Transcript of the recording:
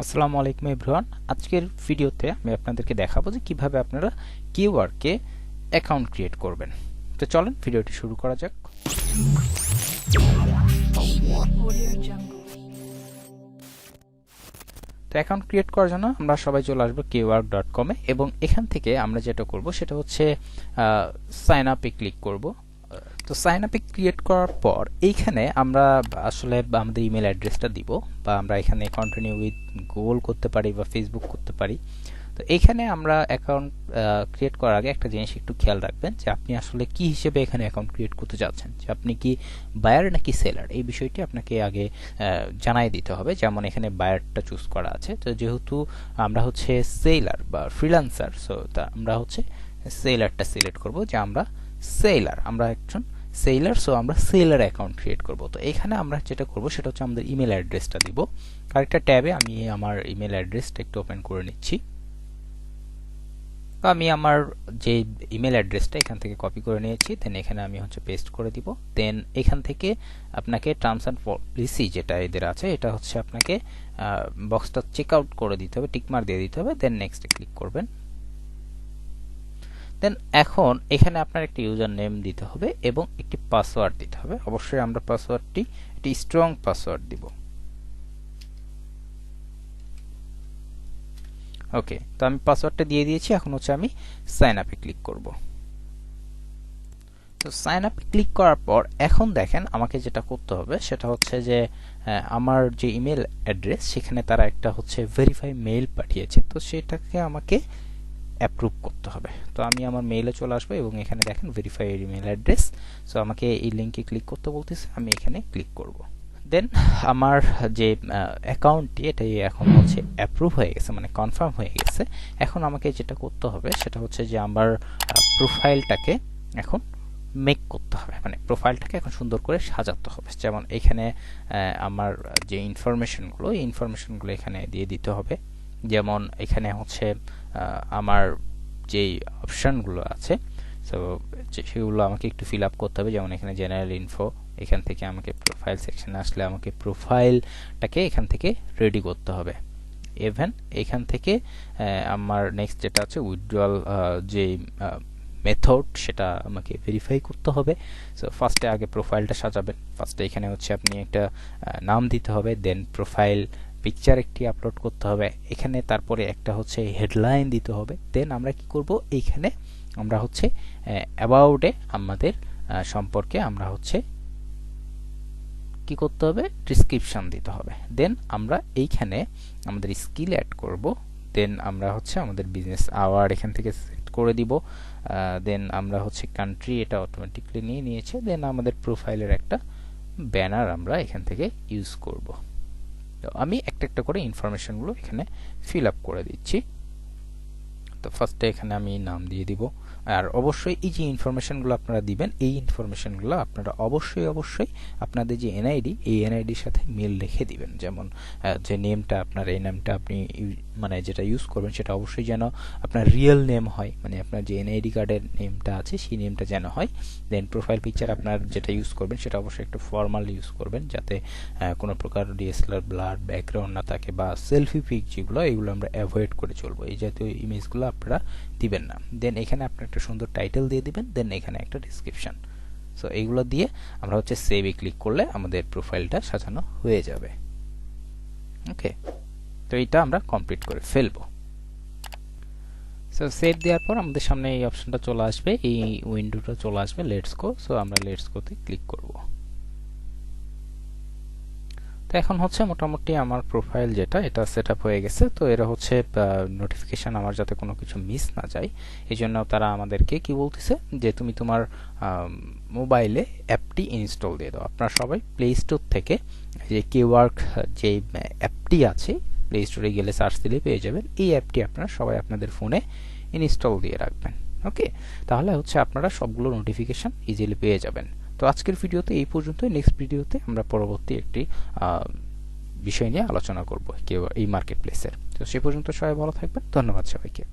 আসসালামু আলাইকুম এভরিওয়ান। আজকের ভিডিওতে আমি আপনাদেরকে দেখাবো যে কিভাবে আপনারা কিওয়ার্কে অ্যাকাউন্ট ক্রিয়েট করবেন। তো চলেন ভিডিওটি শুরু করা যাক। তো অ্যাকাউন্ট ক্রিয়েট করার জন্য আমরা সবাই চলে আসবো kwork.com এ এবং এখান থেকে আমরা যেটা করব সেটা হচ্ছে সাইন আপে ক্লিক করব। তো সাইন আপে ক্রিয়েট করার পর এইখানে আমরা আসলে আমাদের ইমেল অ্যাড্রেসটা দিব, বা আমরা এখানে কন্টিনিউ উইথ গুগল করতে পারি বা ফেসবুক করতে পারি। তো এইখানে আমরা অ্যাকাউন্ট ক্রিয়েট করার আগে একটা জিনিস একটু খেয়াল রাখবেন যে আপনি আসলে কি হিসেবে এখানে অ্যাকাউন্ট ক্রিয়েট করতে যাচ্ছেন, যে আপনি কি বায়ার নাকি সেলার, এই বিষয়টি আপনাকে আগে জানাই দিতে হবে। যেমন এখানে বায়ারটা চুজ করা আছে, তো যেহেতু আমরা হচ্ছে সেলার বা ফ্রিল্যান্সার, সো তা আমরা হচ্ছে সেলারটা সিলেক্ট করব, যে আমরা সেলার, আমরা একজন সেলার, সো আমরা সেলার অ্যাকাউন্ট ক্রিয়েট করব। তো এখানে আমরা যেটা করব সেটা হচ্ছে আমাদের ইমেল অ্যাড্রেসটা দিব। আরেকটা ট্যাবে আমি আমার ইমেল অ্যাড্রেসটা একটু ওপেন করে নিচ্ছি। তো আমি আমার যে ইমেল অ্যাড্রেসটা এখান থেকে কপি করে নিয়েছি, দেন এখানে আমি হচ্ছে পেস্ট করে দিব। দেন এখান থেকে আপনাকে টার্মস অ্যান্ড পলিসি যেটা এদের আছে, এটা হচ্ছে আপনাকে বক্সটা চেক আউট করে দিতে হবে, টিকমার্ক দিয়ে দিতে হবে, দেন নেক্সটে ক্লিক করবেন। দেন এখন এখানে আপনার একটা ইউজার নেম দিতে হবে এবং একটি পাসওয়ার্ড দিতে হবে। অবশ্যই আমরা পাসওয়ার্ডটি একটি স্ট্রং পাসওয়ার্ড দিব। ওকে, তো আমি পাসওয়ার্ডটা দিয়ে দিয়েছি। এখন হচ্ছে আমি সাইন আপে ক্লিক করব। তো সাইন আপে ক্লিক করার পর এখন দেখেন আমাকে যেটা করতে হবে সেটা হচ্ছে যে আমার যে ইমেল অ্যাড্রেস সেখানে তারা একটা হচ্ছে ভেরিফাই মেইল পাঠিয়েছে, তো সেটাকে আমাকে অ্যাপ্রুভ করতে হবে। তো আমি আমার মেইলে চলে আসবো এবং এখানে দেখেন ভেরিফাই ইমেল অ্যাড্রেস, সো আমাকে এই লিঙ্কে ক্লিক করতে বলতেছে, আমি এখানে ক্লিক করব। দেন আমার যে অ্যাকাউন্টটি এটাই এখন হচ্ছে অ্যাপ্রুভ হয়ে গেছে, মানে কনফার্ম হয়ে গেছে। এখন আমাকে যেটা করতে হবে সেটা হচ্ছে যে আমার প্রোফাইলটাকে এখন মেক করতে হবে, মানে প্রোফাইলটাকে এখন সুন্দর করে সাজাতে হবে। যেমন এখানে আমার যে ইনফরমেশনগুলো, এই ইনফরমেশনগুলো এখানে দিয়ে দিতে হবে। যেমন এখানে হচ্ছে আমার যেই অপশানগুলো আছে, সো সেগুলো আমাকে একটু ফিল আপ করতে হবে। যেমন এখানে জেনারেল ইনফো, এখান থেকে আমাকে প্রোফাইল সেকশনে আসলে আমাকে প্রোফাইলটাকে এখান থেকে রেডি করতে হবে। ইভেন এখান থেকে আমার নেক্সট যেটা আছে উইথড্রয়াল যে মেথড, সেটা আমাকে ভেরিফাই করতে হবে। সো ফার্স্টে আগে প্রোফাইলটা সাজাবেন। ফার্স্টে এখানে হচ্ছে আপনি একটা নাম দিতে হবে, দেন প্রোফাইল পিকচার একটি আপলোড করতে হবে, এখানে তারপরে একটা হচ্ছে হেডলাইন দিতে হবে। দেন আমরা কি করব, এইখানে আমরা হচ্ছে অ্যাবাউটে আমাদের সম্পর্কে আমরা হচ্ছে কি করতে হবে, ডেসক্রিপশন দিতে হবে। দেন আমরা এইখানে আমাদের স্কিল অ্যাড করব। দেন আমরা হচ্ছে আমাদের বিজনেস আওয়ার এখান থেকে সেট করে দিব। দেন আমরা হচ্ছে কান্ট্রি, এটা অটোমেটিকলি নিয়ে নিয়েছে। দেন আমাদের প্রোফাইলের একটা ব্যানার আমরা এখান থেকে ইউজ করব। তো আমি একটা একটা করে ইনফরমেশনগুলো এখানে ফিল আপ করে দিচ্ছি। তো ফার্স্টে এখানে আমি নাম দিয়ে দিব। আর অবশ্যই এই যে ইনফরমেশনগুলো আপনারা দিবেন, এই ইনফরমেশনগুলো আপনারা অবশ্যই আপনাদের যে এনআইডি, এই এনআইডির সাথে মিল রেখে দিবেন। যেমন যে নেমটা আপনার, এই নামটা আপনি মানে যেটা ইউজ করবেন সেটা অবশ্যই যেন আপনার রিয়েল নেম হয়, মানে আপনার যে এনআইডি কার্ডের নেমটা আছে সেই নেমটা যেন হয়। দেন প্রোফাইল পিকচার আপনার যেটা ইউজ করবেন সেটা অবশ্যই একটু ফর্মাল ইউজ করবেন, যাতে কোনো প্রকার ডিএসএলআর ব্লার ব্যাকগ্রাউন্ড না থাকে, বা সেলফি পিক যেগুলো, এগুলো আমরা অ্যাভয়েড করে চলবো। এই জাতীয় ইমেজগুলো আপনারা দিবেন না। দেন এখানে আপনি একটা সুন্দর টাইটেল দিয়ে দিবেন, দেন এখানে একটা ডেসক্রিপশন। সো এইগুলো দিয়ে আমরা হচ্ছে সেভে ক্লিক করলে আমাদের প্রোফাইলটা সাজানো হয়ে যাবে। ওকে, তো এটা আমরা কমপ্লিট করে ফেলবো। সো সেভ দেওয়ার পর আমাদের সামনে এই অপশনটা চলে আসবে, এই উইন্ডোটা চলে আসবে, লেটস গো। সো আমরা লেটস গোতে ক্লিক করব। তো এখন হচ্ছে মোটামুটি আমার প্রোফাইল যেটা, এটা সেট আপ হয়ে গেছে। তো এরা হচ্ছে নোটিফিকেশন আমার যাতে কোনো কিছু মিস না যায়, এই জন্য তারা আমাদেরকে কি বলতেছে যে তুমি তোমার মোবাইলে অ্যাপটি ইনস্টল দিয়ে দাও। আপনারা সবাই প্লে স্টোর থেকে যে কিওয়ার্ক যে অ্যাপটি আছে, প্লে স্টোরে গেলে সার্চ দিলে পেয়ে যাবেন। এই অ্যাপটি আপনারা সবাই আপনাদের ফোনে ইনস্টল দিয়ে রাখবেন। ওকে, তাহলে হচ্ছে আপনারা সবগুলো নোটিফিকেশন ইজিলি পেয়ে যাবেন। তো আজকের ভিডিওতে এই পর্যন্তই। নেক্সট ভিডিওতে আমরা পরবর্তী একটি বিষয় নিয়ে আলোচনা করব এই মার্কেট প্লেসের। তো সে পর্যন্ত সবাই ভালো থাকবেন। ধন্যবাদ সবাইকে।